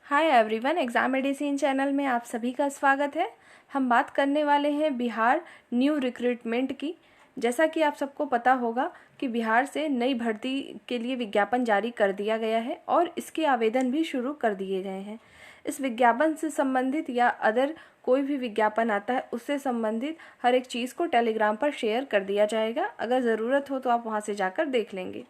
Hi everyone, exam medicine channel में आप सभी का स्वागत है। हम बात करने वाले हैं बिहार न्यू रिक्रूटमेंट की। जैसा कि आप सबको पता होगा कि बिहार से नई भर्ती के लिए विज्ञापन जारी कर दिया गया है और इसके आवेदन भी शुरू कर दिए गए हैं। इस विज्ञापन से संबंधित या अदर कोई भी विज्ञापन आता है उससे संबंधित हर एक चीज़ को टेलीग्राम पर शेयर कर दिया जाएगा। अगर ज़रूरत हो तो आप वहाँ से जाकर देख लेंगे।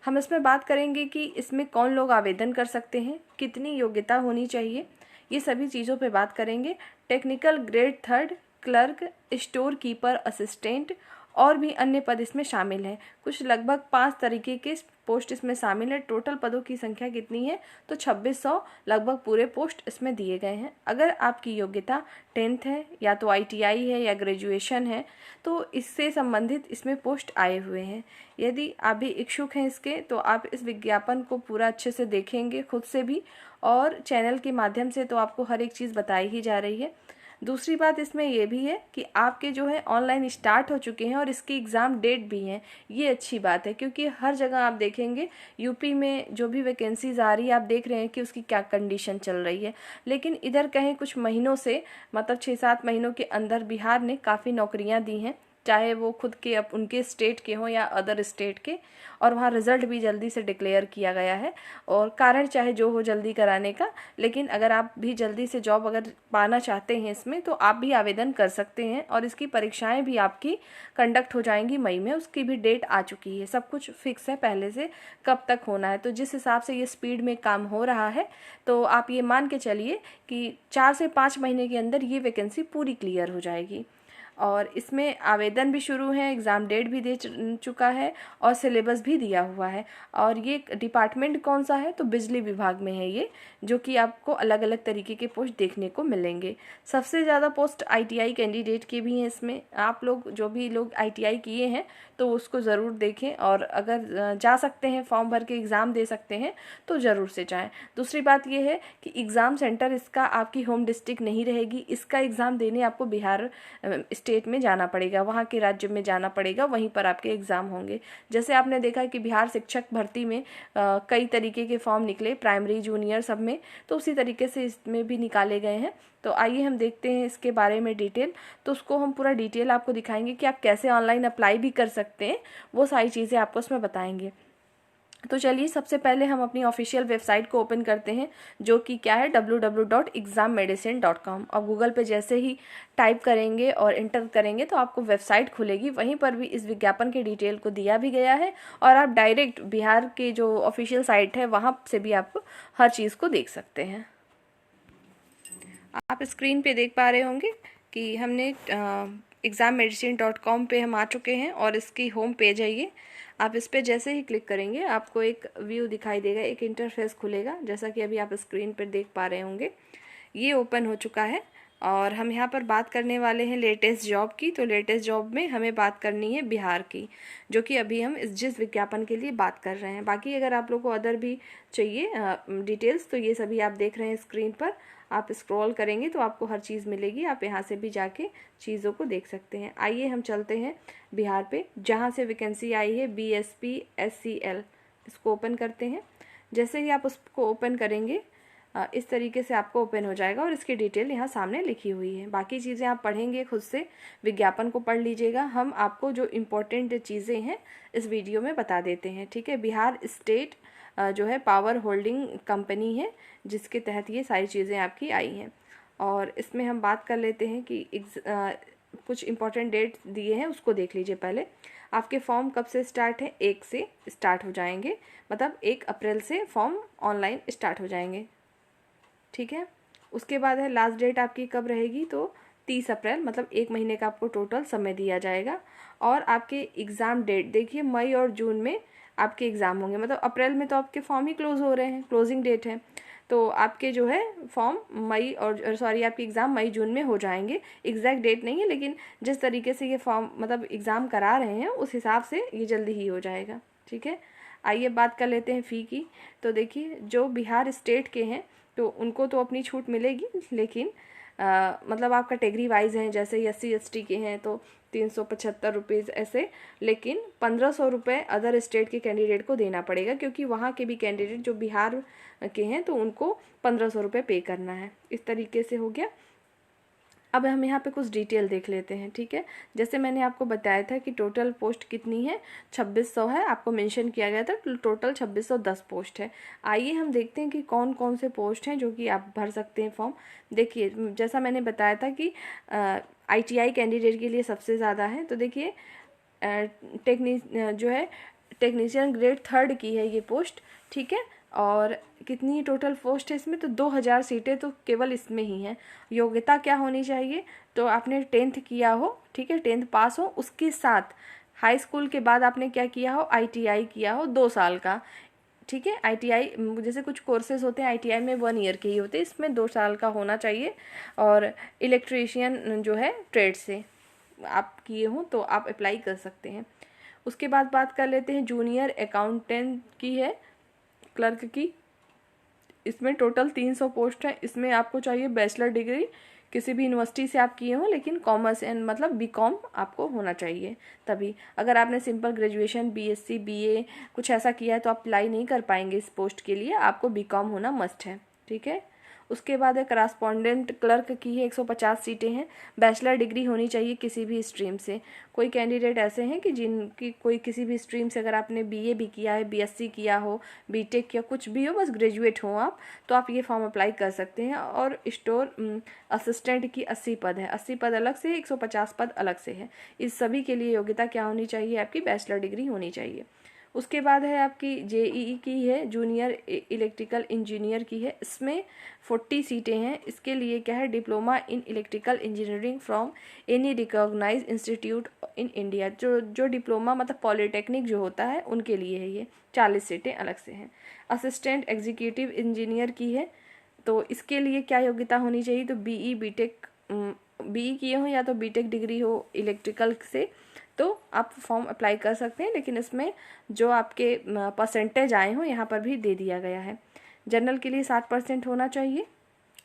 हम इसमें बात करेंगे कि इसमें कौन लोग आवेदन कर सकते हैं, कितनी योग्यता होनी चाहिए, ये सभी चीज़ों पे बात करेंगे। Technical grade 3, clerk, store keeper, assistant और भी अन्य पद इसमें शामिल हैं। कुछ लगभग 5 तरीके के पोस्ट इसमें शामिल है। टोटल पदों की संख्या कितनी है तो 2600 लगभग पूरे पोस्ट इसमें दिए गए हैं। अगर आपकी योग्यता 10th है या तो ITI है या ग्रेजुएशन है तो इससे संबंधित इसमें पोस्ट आए हुए हैं। यदि आप भी इच्छुक हैं इसके तो आप इस विज्ञापन को पूरा अच्छे से देखेंगे खुद से भी, और चैनल के माध्यम से तो आपको हर एक चीज़ बताई ही जा रही है। दूसरी बात इसमें यह भी है कि आपके जो है ऑनलाइन स्टार्ट हो चुके हैं और इसकी एग्ज़ाम डेट भी हैं। ये अच्छी बात है क्योंकि हर जगह आप देखेंगे यूपी में जो भी वैकेंसीज आ रही है आप देख रहे हैं कि उसकी क्या कंडीशन चल रही है, लेकिन इधर कहीं कुछ महीनों से मतलब 6-7 महीनों के अंदर बिहार ने काफ़ी नौकरियां दी हैं, चाहे वो खुद के अब उनके स्टेट के हों या अदर स्टेट के, और वहाँ रिज़ल्ट भी जल्दी से डिक्लेयर किया गया है। और कारण चाहे जो हो जल्दी कराने का, लेकिन अगर आप भी जल्दी से जॉब अगर पाना चाहते हैं इसमें तो आप भी आवेदन कर सकते हैं और इसकी परीक्षाएं भी आपकी कंडक्ट हो जाएंगी मई में। उसकी भी डेट आ चुकी है, सब कुछ फिक्स है पहले से कब तक होना है। तो जिस हिसाब से ये स्पीड में काम हो रहा है तो आप ये मान के चलिए कि 4 से 5 महीने के अंदर ये वैकेंसी पूरी क्लियर हो जाएगी। और इसमें आवेदन भी शुरू है, एग्ज़ाम डेट भी दे चुका है और सिलेबस भी दिया हुआ है। और ये डिपार्टमेंट कौन सा है तो बिजली विभाग में है ये, जो कि आपको अलग अलग तरीके के पोस्ट देखने को मिलेंगे। सबसे ज़्यादा पोस्ट ITI कैंडिडेट की भी हैं इसमें। आप लोग जो भी लोग ITI किए हैं तो उसको ज़रूर देखें, और अगर जा सकते हैं फॉर्म भर के एग्ज़ाम दे सकते हैं तो ज़रूर से जाएँ। दूसरी बात ये है कि एग्ज़ाम सेंटर इसका आपकी होम डिस्ट्रिक्ट नहीं रहेगी। इसका एग्ज़ाम देने आपको बिहार स्टेट में जाना पड़ेगा, वहाँ के राज्य में जाना पड़ेगा, वहीं पर आपके एग्ज़ाम होंगे। जैसे आपने देखा कि बिहार शिक्षक भर्ती में कई तरीके के फॉर्म निकले, प्राइमरी जूनियर सब में, तो उसी तरीके से इसमें भी निकाले गए हैं। तो आइए हम देखते हैं इसके बारे में डिटेल। तो उसको हम पूरा डिटेल आपको दिखाएंगे कि आप कैसे ऑनलाइन अप्लाई भी कर सकते हैं, वो सारी चीज़ें आपको उसमें बताएंगे। तो चलिए सबसे पहले हम अपनी ऑफिशियल वेबसाइट को ओपन करते हैं, जो कि क्या है www.exammedicine.com। और गूगल पे जैसे ही टाइप करेंगे और इंटर करेंगे तो आपको वेबसाइट खुलेगी। वहीं पर भी इस विज्ञापन के डिटेल को दिया भी गया है और आप डायरेक्ट बिहार के जो ऑफिशियल साइट है वहाँ से भी आप हर चीज़ को देख सकते हैं। आप स्क्रीन पे देख पा रहे होंगे कि हमने exammedicine.com पे हम आ चुके हैं और इसकी होम पेज है ये। आप इस पर जैसे ही क्लिक करेंगे आपको एक व्यू दिखाई देगा, एक इंटरफेस खुलेगा, जैसा कि अभी आप स्क्रीन पर देख पा रहे होंगे। ये ओपन हो चुका है और हम यहाँ पर बात करने वाले हैं लेटेस्ट जॉब की। तो लेटेस्ट जॉब में हमें बात करनी है बिहार की, जो कि अभी हम जिस विज्ञापन के लिए बात कर रहे हैं। बाकी अगर आप लोग को अदर भी चाहिए डिटेल्स तो ये सभी आप देख रहे हैं स्क्रीन पर। आप स्क्रॉल करेंगे तो आपको हर चीज़ मिलेगी, आप यहाँ से भी जाके चीज़ों को देख सकते हैं। आइए हम चलते हैं बिहार पे, जहाँ से वैकेंसी आई है BSP SCL। इसको ओपन करते हैं। जैसे ही आप उसको ओपन करेंगे इस तरीके से आपको ओपन हो जाएगा और इसकी डिटेल यहाँ सामने लिखी हुई है। बाकी चीज़ें आप पढ़ेंगे खुद से, विज्ञापन को पढ़ लीजिएगा। हम आपको जो इम्पोर्टेंट चीज़ें हैं इस वीडियो में बता देते हैं, ठीक है। बिहार स्टेट जो है पावर होल्डिंग कंपनी है, जिसके तहत ये सारी चीज़ें आपकी आई हैं। और इसमें हम बात कर लेते हैं कि कुछ इम्पोर्टेंट डेट दिए हैं, उसको देख लीजिए पहले। आपके फॉर्म कब से स्टार्ट है, 1 से स्टार्ट हो जाएंगे, मतलब 1 अप्रैल से फॉर्म ऑनलाइन स्टार्ट हो जाएंगे, ठीक है। उसके बाद है लास्ट डेट आपकी कब रहेगी तो 30 अप्रैल, मतलब 1 महीने का आपको टोटल समय दिया जाएगा। और आपके एग्ज़ाम डेट देखिए, मई और जून में आपके एग्ज़ाम होंगे, मतलब अप्रैल में तो आपके फॉर्म ही क्लोज़ हो रहे हैं, क्लोजिंग डेट है। तो आपके जो है फॉर्म मई और सॉरी आपके एग्ज़ाम मई जून में हो जाएंगे। एग्जैक्ट डेट नहीं है, लेकिन जिस तरीके से ये फॉर्म मतलब एग्ज़ाम करा रहे हैं उस हिसाब से ये जल्दी ही हो जाएगा, ठीक है। आइए बात कर लेते हैं फ़ी की। तो देखिए जो बिहार स्टेट के हैं तो उनको तो अपनी छूट मिलेगी, लेकिन मतलब आप कैटेगरी वाइज हैं, जैसे SC ST के हैं तो 375 रुपीज़ ऐसे, लेकिन 1500 रुपये अदर स्टेट के कैंडिडेट को देना पड़ेगा, क्योंकि वहाँ के भी कैंडिडेट जो बिहार के हैं तो उनको 1500 रुपये पे करना है। इस तरीके से हो गया। अब हम यहाँ पे कुछ डिटेल देख लेते हैं, ठीक है। जैसे मैंने आपको बताया था कि टोटल पोस्ट कितनी है, 2600 है, आपको मेंशन किया गया था टोटल 2610 पोस्ट है। आइए हम देखते हैं कि कौन कौन से पोस्ट हैं जो कि आप भर सकते हैं फॉर्म। देखिए, जैसा मैंने बताया था कि ITI कैंडिडेट के लिए सबसे ज़्यादा है, तो देखिए टेक्नीशियन ग्रेड 3 की है ये पोस्ट, ठीक है। और कितनी टोटल पोस्ट है इसमें, तो 2000 सीटें तो केवल इसमें ही हैं। योग्यता क्या होनी चाहिए, तो आपने 10th किया हो, ठीक है, 10th पास हो, उसके साथ हाई स्कूल के बाद आपने क्या किया हो, ITI किया हो 2 साल का, ठीक है। ITI जैसे कुछ कोर्सेज होते हैं ITI में 1 ईयर के ही होते हैं, इसमें 2 साल का होना चाहिए। और इलेक्ट्रीशियन जो है ट्रेड से आप किए हो तो आप अप्लाई कर सकते हैं। उसके बाद बात कर लेते हैं जूनियर अकाउंटेंट की है, क्लर्क की। इसमें टोटल 300 पोस्ट है। इसमें आपको चाहिए बैचलर डिग्री, किसी भी यूनिवर्सिटी से आप किए हो, लेकिन कॉमर्स एंड मतलब BCom आपको होना चाहिए तभी। अगर आपने सिंपल ग्रेजुएशन BSc BA कुछ ऐसा किया है तो आप अप्लाई नहीं कर पाएंगे इस पोस्ट के लिए, आपको BCom होना मस्ट है, ठीक है। उसके बाद है करस्पॉन्डेंट क्लर्क की है, 150 सीटें हैं। बैचलर डिग्री होनी चाहिए किसी भी स्ट्रीम से। कोई कैंडिडेट ऐसे हैं कि जिनकी कोई किसी भी स्ट्रीम से, अगर आपने BA भी किया है, BSc किया हो, BTech किया, कुछ भी हो, बस ग्रेजुएट हो आप, तो आप ये फॉर्म अप्लाई कर सकते हैं। और स्टोर असिस्टेंट की 80 पद है, 80 पद अलग से, 150 पद अलग से है। इस सभी के लिए योग्यता क्या होनी चाहिए, आपकी बैचलर डिग्री होनी चाहिए। उसके बाद है आपकी JEE की है, जूनियर इलेक्ट्रिकल इंजीनियर की है। इसमें 40 सीटें हैं। इसके लिए क्या है, diploma in electrical engineering from any recognise institute in India. जो डिप्लोमा मतलब पॉलिटेक्निक जो होता है उनके लिए है ये, 40 सीटें अलग से हैं। असिस्टेंट एग्जीक्यूटिव इंजीनियर की है, तो इसके लिए क्या योग्यता होनी चाहिए, तो BE BTech BE किए हो या तो BTech डिग्री हो इलेक्ट्रिकल से, तो आप फॉर्म अप्लाई कर सकते हैं। लेकिन इसमें जो आपके परसेंटेज आए हों यहाँ पर भी दे दिया गया है। जनरल के लिए 60% होना चाहिए,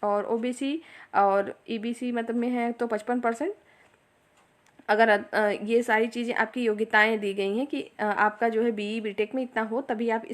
और OBC और EBC मतलब में है तो 55%। अगर ये सारी चीज़ें आपकी योग्यताएं दी गई हैं कि आपका जो है BE BTech में इतना हो, तभी आप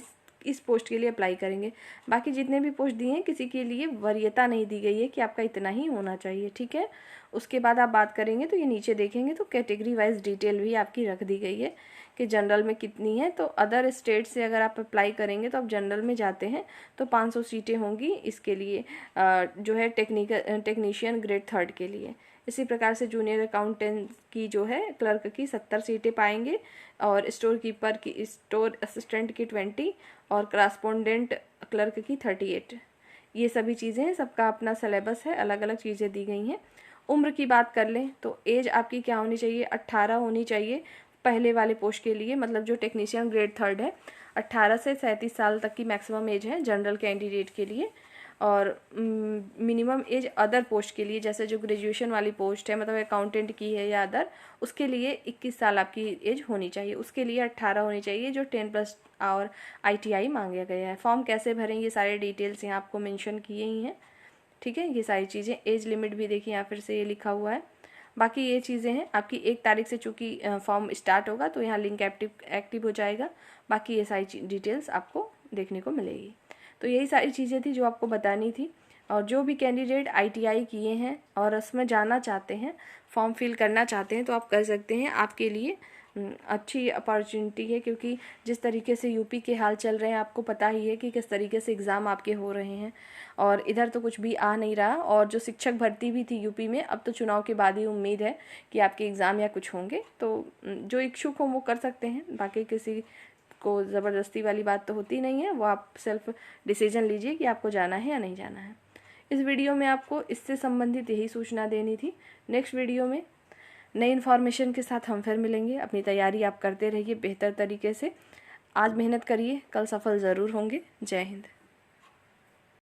इस पोस्ट के लिए अप्लाई करेंगे। बाकी जितने भी पोस्ट दिए हैं किसी के लिए वरीयता नहीं दी गई है कि आपका इतना ही होना चाहिए, ठीक है। उसके बाद आप बात करेंगे तो ये नीचे देखेंगे तो कैटेगरी वाइज डिटेल भी आपकी रख दी गई है कि जनरल में कितनी है। तो अदर स्टेट से अगर आप अप्लाई करेंगे तो आप जनरल में जाते हैं तो 500 सीटें होंगी इसके लिए, जो है टेक्नीशियन ग्रेड 3 के लिए। इसी प्रकार से जूनियर अकाउंटेंट की जो है क्लर्क की 70 सीटें पाएंगे, और स्टोर कीपर की, स्टोर असिस्टेंट की 20, और करस्पॉन्डेंट क्लर्क की 38। ये सभी चीज़ें हैं, सबका अपना सिलेबस है, अलग अलग चीज़ें दी गई हैं। उम्र की बात कर लें तो एज आपकी क्या होनी चाहिए, 18 होनी चाहिए पहले वाले पोस्ट के लिए, मतलब जो टेक्नीशियन ग्रेड 3 है। 18 से 37 साल तक की मैक्सिमम एज है जनरल कैंडिडेट के लिए। और मिनिमम एज अदर पोस्ट के लिए, जैसे जो ग्रेजुएशन वाली पोस्ट है मतलब अकाउंटेंट की है या अदर, उसके लिए 21 साल आपकी एज होनी चाहिए। उसके लिए 18 होनी चाहिए, जो 10+ और ITI मांगा गया है। फॉर्म कैसे भरें ये सारे डिटेल्स यहाँ आपको मेंशन किए ही हैं, ठीक है। ये सारी चीज़ें, एज लिमिट भी देखिए यहाँ फिर से ये लिखा हुआ है। बाकी ये चीज़ें हैं आपकी 1 तारीख से, चूँकि फॉर्म स्टार्ट होगा तो यहाँ लिंक एक्टिव हो जाएगा। बाकी ये सारी डिटेल्स आपको देखने को मिलेगी। तो यही सारी चीज़ें थी जो आपको बतानी थी। और जो भी कैंडिडेट ITI किए हैं और उसमें जाना चाहते हैं, फॉर्म फिल करना चाहते हैं, तो आप कर सकते हैं। आपके लिए अच्छी अपॉर्चुनिटी है, क्योंकि जिस तरीके से यूपी के हाल चल रहे हैं आपको पता ही है कि किस तरीके से एग्ज़ाम आपके हो रहे हैं, और इधर तो कुछ भी आ नहीं रहा। और जो शिक्षक भर्ती भी थी यूपी में, अब तो चुनाव के बाद ही उम्मीद है कि आपके एग्ज़ाम या कुछ होंगे। तो जो इच्छुक हो वो कर सकते हैं, बाकी किसी को ज़बरदस्ती वाली बात तो होती नहीं है, वो आप सेल्फ डिसीजन लीजिए कि आपको जाना है या नहीं जाना है। इस वीडियो में आपको इससे संबंधित यही सूचना देनी थी। नेक्स्ट वीडियो में नई इन्फॉर्मेशन के साथ हम फिर मिलेंगे। अपनी तैयारी आप करते रहिए बेहतर तरीके से। आज मेहनत करिए, कल सफल ज़रूर होंगे। जय हिंद।